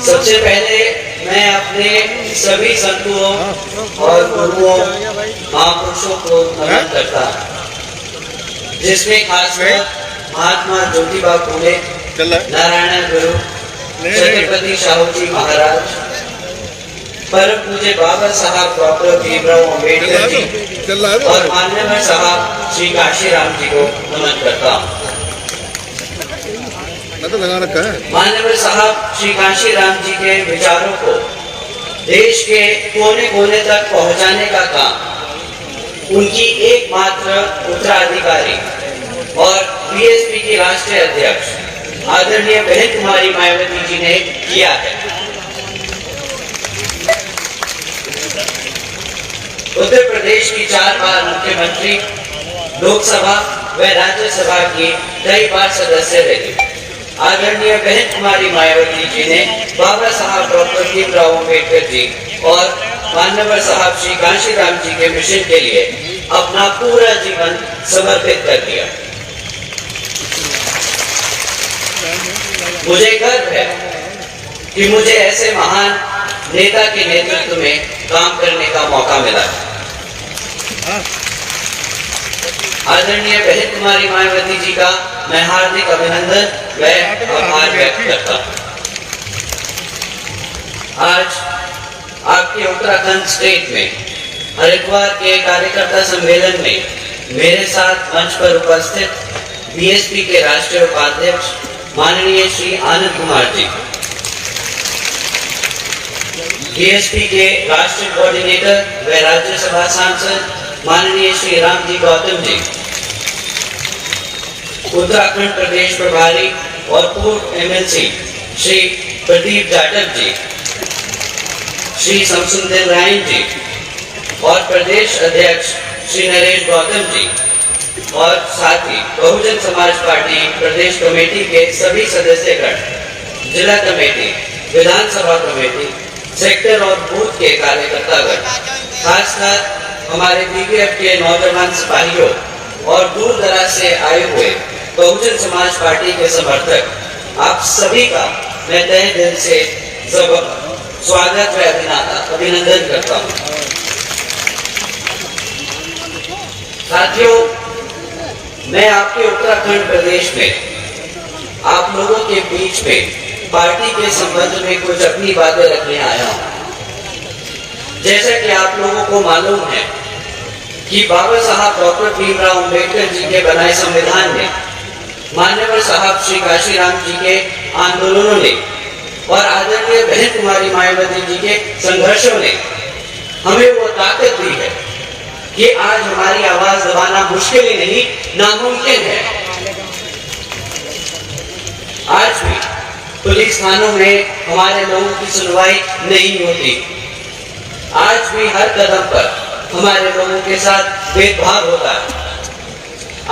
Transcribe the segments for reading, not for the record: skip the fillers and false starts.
सबसे पहले मैं अपने सभी संतों और गुरुओं महापुरुषों को नमन करता हूँ, जिसमें खासकर महात्मा ज्योतिबा फुले, नारायण गुरु, छत्रपति शाहू जी महाराज, परम पूज्य बाबा साहब डॉक्टर भीमराव अम्बेडकर जी और माननीय साहब श्री काशीराम जी को नमन करता हूँ। माननीय साहब श्री काशीराम जी के विचारों को देश के कोने कोने तक पहुंचाने का काम उनकी एकमात्र उत्तराधिकारी और बीएसपी की राष्ट्रीय अध्यक्ष आदरणीय बहन कुमारी मायावती जी ने किया है। उत्तर प्रदेश की 4 बार मुख्यमंत्री, लोकसभा व राज्यसभा की कई बार सदस्य रही आदरणीय बहन कुमारी मायावती जी ने बाबा साहब डॉक्टर भीमराव अम्बेडकर जी और माननीय साहब श्री काशीराम जी के मिशन के लिए अपना पूरा जीवन समर्पित कर दिया। मुझे गर्व है कि मुझे ऐसे महान नेता के नेतृत्व में काम करने का मौका मिला। आदरणीय बहन कुमारी मायावती जी का मैं हार्दिक अभिनंदन व आभार व्यक्त करता हूँ। आज आपके उत्तराखंड स्टेट में हरिद्वार के कार्यकर्ता सम्मेलन में मेरे साथ मंच पर उपस्थित बीएसपी के राष्ट्रीय उपाध्यक्ष माननीय श्री आनंद कुमार जी, बीएसपी के राष्ट्रीय कोऑर्डिनेटर व राज्यसभा सांसद माननीय श्री राम जी गौतम जी, उत्तराखंड प्रदेश प्रभारी और पूर्व एमएलसी श्री प्रदीप जाटव जी, श्री शमसुंदर राय जी और प्रदेश अध्यक्ष श्री नरेश गौतम जी और साथ ही बहुजन समाज पार्टी प्रदेश कमेटी के सभी सदस्यगण, जिला कमेटी, विधानसभा कमेटी, सेक्टर और बूथ के कार्यकर्तागण, खासकर हमारे बीपीएफ के नौजवान सिपाहियों और दूर दराज से आए हुए बहुजन समाज पार्टी के समर्थक, आप सभी का मैं तहे दिल से स्वागत व अभिनंदन करता हूँ। साथियों, मैं आपके उत्तराखंड प्रदेश में आप लोगों के बीच में पार्टी के संबंध में कुछ अपनी बातें रखने आया हूँ। जैसा कि आप लोगों को मालूम है कि बाबा साहब डॉक्टर भीमराव अम्बेडकर जी के बनाए संविधान में माननीय साहब श्री काशीराम जी के आंदोलनों ने और आदरणीय बहन कुमारी मायावती जी के संघर्षों ने हमें वो ताकत दी है कि आज हमारी आवाज दबाना मुश्किल ही नहीं, नामुमकिन है। आज भी पुलिस थानों में हमारे लोगों की सुनवाई नहीं होती। आज भी हर कदम पर हमारे लोगों के साथ भेदभाव होता है।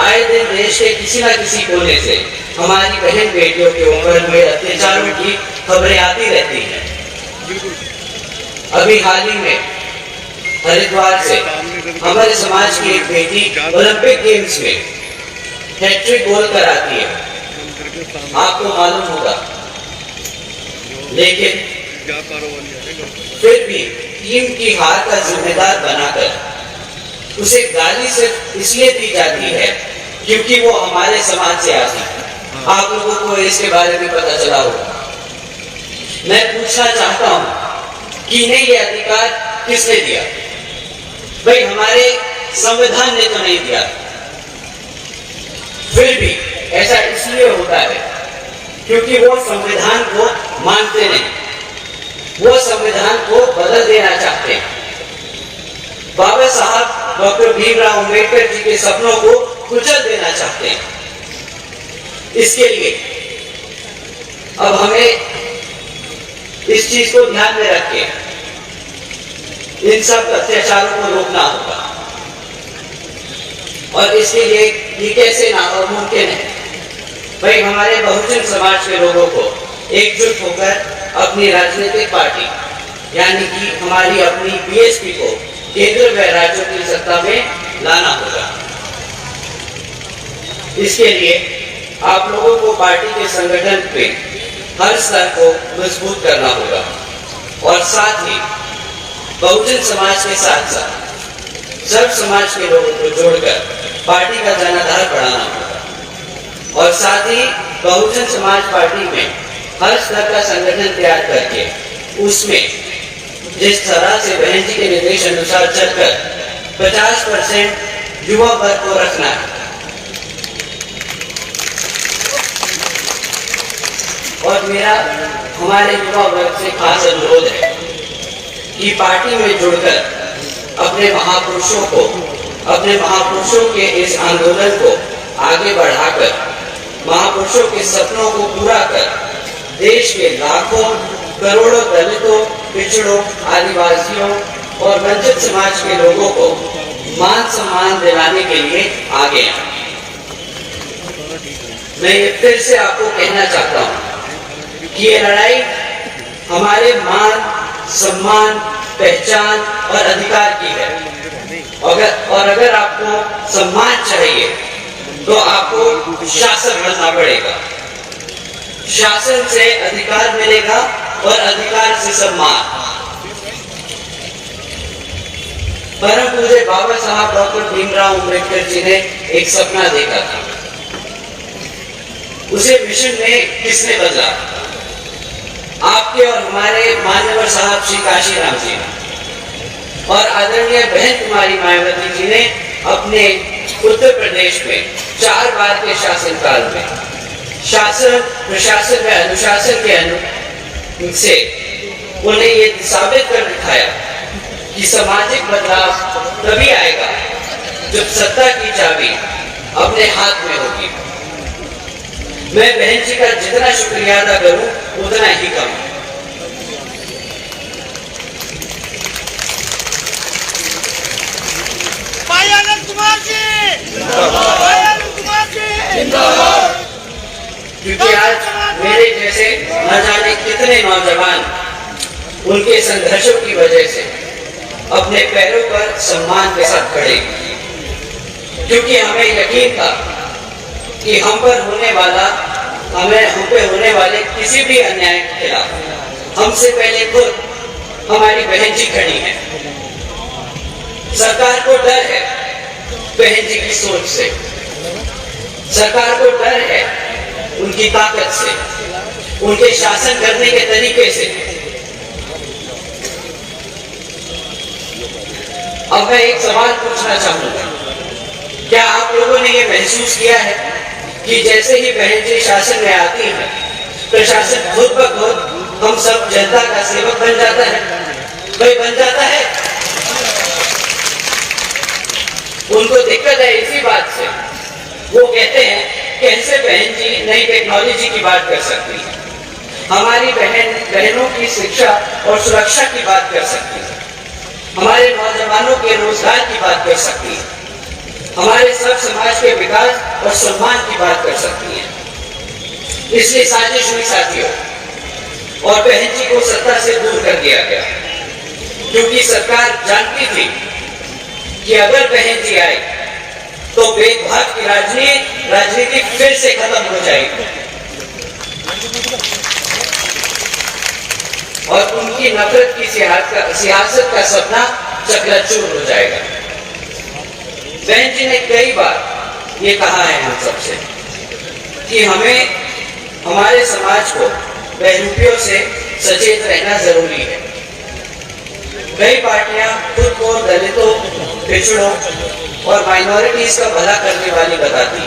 आए दिन देश के किसी न किसी कोने से हमारी बहन बेटियों के ऊपर हुए अत्याचारों की खबरें आती रहती हैं। अभी हाल ही में हरिद्वार से हमारे समाज की एक बेटी ओलंपिक गेम्स में हैट्रिक गोल कर आती है, आपको मालूम होगा। लेकिन फिर भी टीम की हार का जिम्मेदार बनाकर उसे गाली सिर्फ इसलिए दी जाती है क्योंकि वो हमारे समाज से आती है। आप लोगों को इसके बारे में पता चला होगा। मैं पूछना चाहता हूं कि इन्हें ये अधिकार किसने दिया? भाई, हमारे संविधान ने तो नहीं दिया। फिर भी ऐसा इसलिए होता है क्योंकि वो संविधान को मानते नहीं, वो संविधान को बदल देना चाहते हैं। बाबा साहब डॉक्टर भीमराव अम्बेडकर जी के सपनों को कुचल देना चाहते हैं। इसके लिए अब हमें इस चीज को ध्यान में रख के इन सब अत्याचारों को रोकना होगा। और इसके लिए ये कैसे नामुमकिन है? भाई, हमारे बहुजन समाज के लोगों को एकजुट होकर अपनी राजनीतिक पार्टी यानी कि हमारी अपनी बीएसपी को केंद्र व राज्यों की सत्ता में लाना होगा। इसके लिए आप लोगों को पार्टी के संगठन में हर स्तर को मजबूत करना होगा और साथ ही बहुजन समाज के साथ साथ सर्व समाज के लोगों को जोड़कर पार्टी का जनाधार बढ़ाना होगा और साथ ही बहुजन समाज पार्टी में हर स्तर का संगठन तैयार करके उसमें जिस तरह से बहन जी के निर्देश अनुसार चलकर 50% युवा वर्ग को रखना है और मेरा हमारे युवा वर्ग से खास अनुरोध है कि पार्टी में जुड़कर अपने महापुरुषों के इस आंदोलन को आगे बढ़ाकर महापुरुषों के सपनों को पूरा कर देश के लाखों करोड़ों दलितों, पिछड़ों, आदिवासियों और वंचित समाज के लोगों को मान सम्मान दिलाने के लिए आगे आए। मैं फिर से आपको कहना चाहता हूं कि ये लड़ाई हमारे मान, सम्मान, पहचान और अधिकार की है। अगर आपको सम्मान चाहिए तो आपको शासन बनना पड़ेगा। शासन से अधिकार मिलेगा और अधिकार से सम्मान। परम पूज्य बाबा साहब डॉक्टर भीमराव अम्बेडकर जी ने एक सपना देखा था। उसे मिशन में किसने बदला? आपके और हमारे मान्यवर साहब श्री काशीराम जी और आदरणीय बहन कुमारी मायावती जी ने अपने उत्तर प्रदेश में 4 बार के शासनकाल में शासन, प्रशासन व अनुशासन के से उन्हें ये साबित कर दिखाया कि सामाजिक बदलाव तभी आएगा जब सत्ता की चाबी अपने हाथ में होगी। मैं बहन जी का जितना शुक्रिया अदा करूं उतना ही कम है। क्योंकि आज मेरे जैसे न जाने कितने नौजवान उनके संघर्षों की वजह से अपने पैरों पर सम्मान के साथ खड़े, क्योंकि हमें यकीन था कि हम पे होने वाले किसी भी अन्याय के खिलाफ हमसे पहले खुद हमारी बहन जी खड़ी हैं। सरकार को डर है बहन जी की सोच से, सरकार को डर है उनकी ताकत से, उनके शासन करने के तरीके से। अब मैं एक सवाल पूछना चाहूंगा, क्या आप लोगों ने ये महसूस किया है कि जैसे ही बहन जी शासन में आती है, प्रशासन खुद ब खुद हम सब जनता का सेवक बन जाता है? भाई बन जाता है। उनको दिक्कत है इसी बात से। वो कहते हैं कैसे बहन जी नई टेक्नोलॉजी की बात कर सकती है, हमारी बहनों की शिक्षा और सुरक्षा की बात कर सकती है, हमारे नौजवानों के रोजगार की बात कर सकती है, हमारे सब समाज के विकास और सम्मान की बात कर सकती है। इसलिए साजिश हुई साथियों और बहन जी को सत्ता से दूर कर दिया गया, क्योंकि सरकार जानती थी कि अगर बहन जी आए तो भेदभाव की राजनीति फिर से खत्म हो जाएगी और उनकी नफरत की सियासत का सपना चकनाचूर हो जाएगा। बहन जी ने कई बार ये कहा है हम सबसे कि हमें हमारे समाज को बहरूपियों से सचेत रहना जरूरी है। कई पार्टियां खुद को दलितों, पिछड़ों और माइनॉरिटीज का भला करने वाली बताती,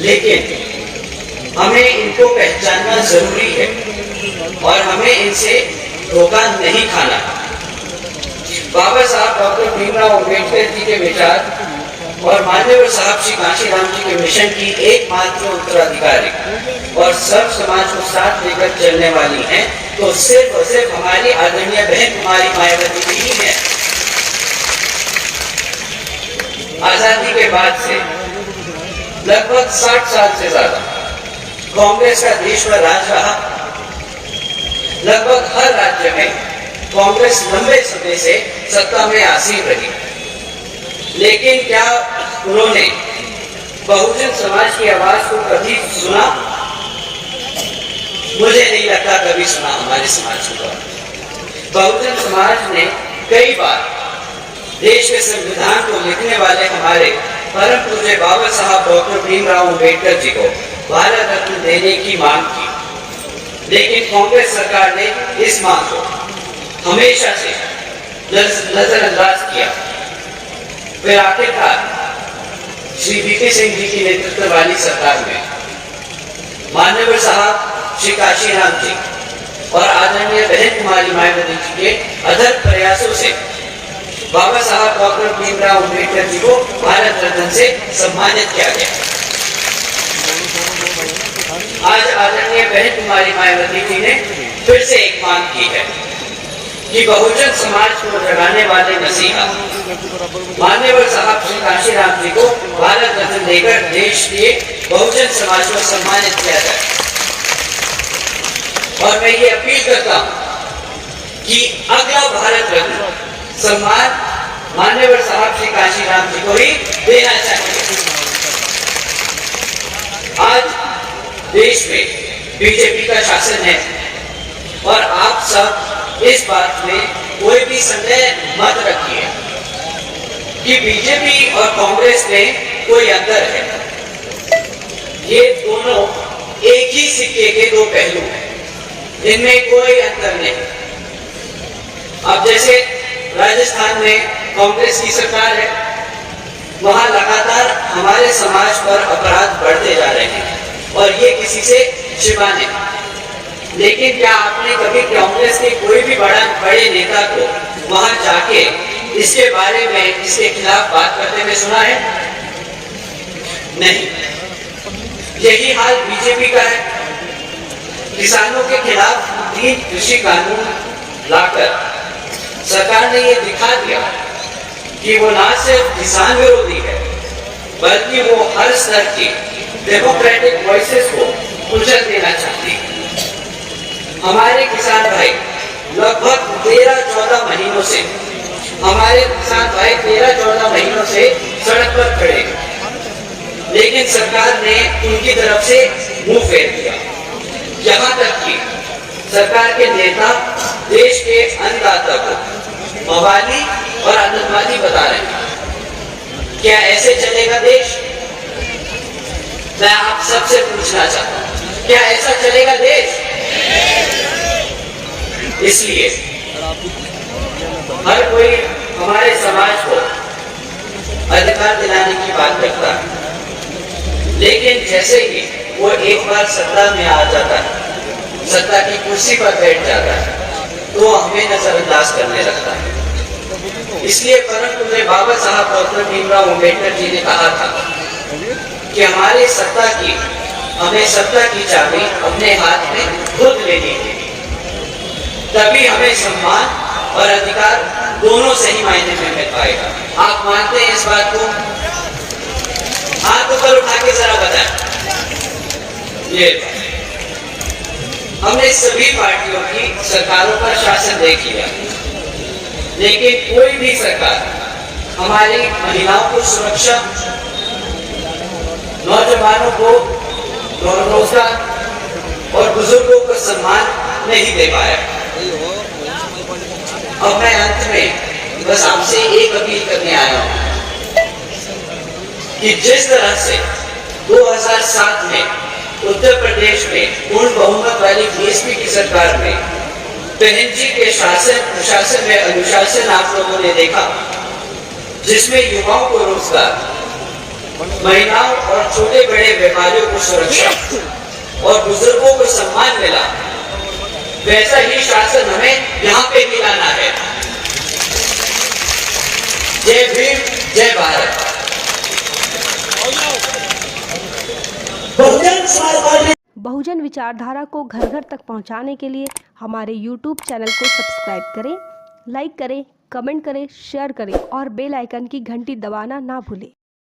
लेकिन हमें इनको पहचानना जरूरी है और हमें इनसे धोखा नहीं खाना। बाबा साहब डॉक्टर भीमराव अम्बेडकर जी के विचार और मान्यवर साहब श्री काशीराम जी के मिशन की एकमात्र उत्तराधिकारी और सब समाज को साथ लेकर चलने वाली हैं तो सिर्फ और सिर्फ हमारी आदरणीय बहन कुमारी मायावती ही है। आजादी के बाद से लगभग 60 साल से ज्यादा कांग्रेस का देश पर राज रहा। लगभग हर राज्य में कांग्रेस लंबे समय से सत्ता में आसीन रही, लेकिन क्या उन्होंने बहुजन समाज की आवाज को कभी सुना? मुझे नहीं लगता कभी सुना हमारे समाज के द्वारा। बहुजन समाज ने कई बार देश के संविधान को लिखने वाले हमारे परम पूज्य बाबा साहब डॉक्टर भीमराव अम्बेडकर जी को भारत रत्न देने की मांग की, लेकिन कांग्रेस सरकार ने इस मांग को हमेशा से नजरअंदाज किया। फिर आखिरकार श्री वीपी सिंह जी की नेतृत्व वाली सरकार में माननीय साहब श्री काशीराम जी और आदरणीय बहन कुमारी मायावती जी के अथक प्रयासों से बाबा साहब डॉक्टर भीमराव अम्बेडकर जी को भारत रत्न से सम्मानित किया गया। आज आदरणीय बहन कुमारी मायावती जी ने फिर से एक मांग की है कि बहुजन समाज को जगाने वाले मसीहा मान्यवर साहब श्री काशीराम जी को भारत रत्न देकर देश के बहुजन समाज को सम्मानित किया जाए। और मैं ये अपील करता हूं कि अगला भारत रत्न सम्मान मान्यवर साहब श्री काशीराम जी को ही देना चाहिए। आज देश में बीजेपी का शासन है और आप सब इस बात में कोई भी संदेह मत रखिए कि बीजेपी और कांग्रेस में कोई अंतर है। ये दोनों एक ही सिक्के के दो पहलू हैं, इनमें कोई अंतर नहीं। अब जैसे राजस्थान में कांग्रेस की सरकार है, वहां लगातार हमारे समाज पर अपराध बढ़ते जा रहे हैं और ये किसी से छिपा नहीं। लेकिन क्या आपने कभी कांग्रेस के कोई भी बड़े नेता को वहां जाके इसके बारे में, इसके खिलाफ बात करते हुए सुना है? नहीं। यही हाल बीजेपी का है। किसानों के खिलाफ 3 कृषि कानून लाकर सरकार ने ये दिखा दिया कि वो ना सिर्फ किसान विरोधी है, बल्कि वो हर स्तर की डेमोक्रेटिक वॉइसेस को कुचल देना चाहती है। हमारे किसान भाई लगभग 13-14 महीनों से सड़क पर खड़े हैं, लेकिन सरकार ने उनकी तरफ से मुंह फेर दिया। यहाँ तक कि सरकार के नेता देश के अन्नदाता को मवाली और आतंकवादी बता रहे हैं। क्या ऐसे चलेगा देश? मैं आप सबसे पूछना चाहता हूँ, क्या ऐसा चलेगा देश? इसलिए हर कोई हमारे समाज को अधिकार दिलाने की बात करता है, लेकिन जैसे ही वो एक बार सत्ता में आ जाता है, सत्ता की कुर्सी पर बैठ जाता है, तो हमें नजरअंदाज करने लगता है। इसलिए परम पूज्य बाबा साहब डॉक्टर भीमराव अम्बेडकर जी ने कहा था कि हमें सत्ता की चाबी अपने हाथ में खुद लेनी है, तभी हमें सम्मान और अधिकार दोनों सही मायने में मिल पाएगा। आप मानते हैं इस बात को? हाथ ऊपर उठा के जरा बताएं। ये हमने सभी पार्टियों की सरकारों पर शासन देख लिया, लेकिन कोई भी सरकार हमारी महिलाओं को सुरक्षा, नौजवानों को रोजगार और बुजुर्गों को सम्मान नहीं दे पाया। अब मैं अंत में बस आपसे एक अपील करने आया हूं कि जिस तरह से 2007 में उत्तर प्रदेश में पूर्ण बहुमत वाली बीएसपी की सरकार में बहन जी के प्रशासन में अनुशासन आप लोगों ने देखा, जिसमें युवाओं को रोजगार, महिलाओं और छोटे बड़े व्यापारियों को सुरक्षा और बुजुर्गों को सम्मान मिला, वैसा ही शासन हमें यहाँ पे भी लाना है। जय भीम, जय भारत। बहुजन विचारधारा को घर घर तक पहुंचाने के लिए हमारे YouTube चैनल को सब्सक्राइब करें, लाइक करें, कमेंट करें, शेयर करें और बेल आइकन की घंटी दबाना ना भूलें।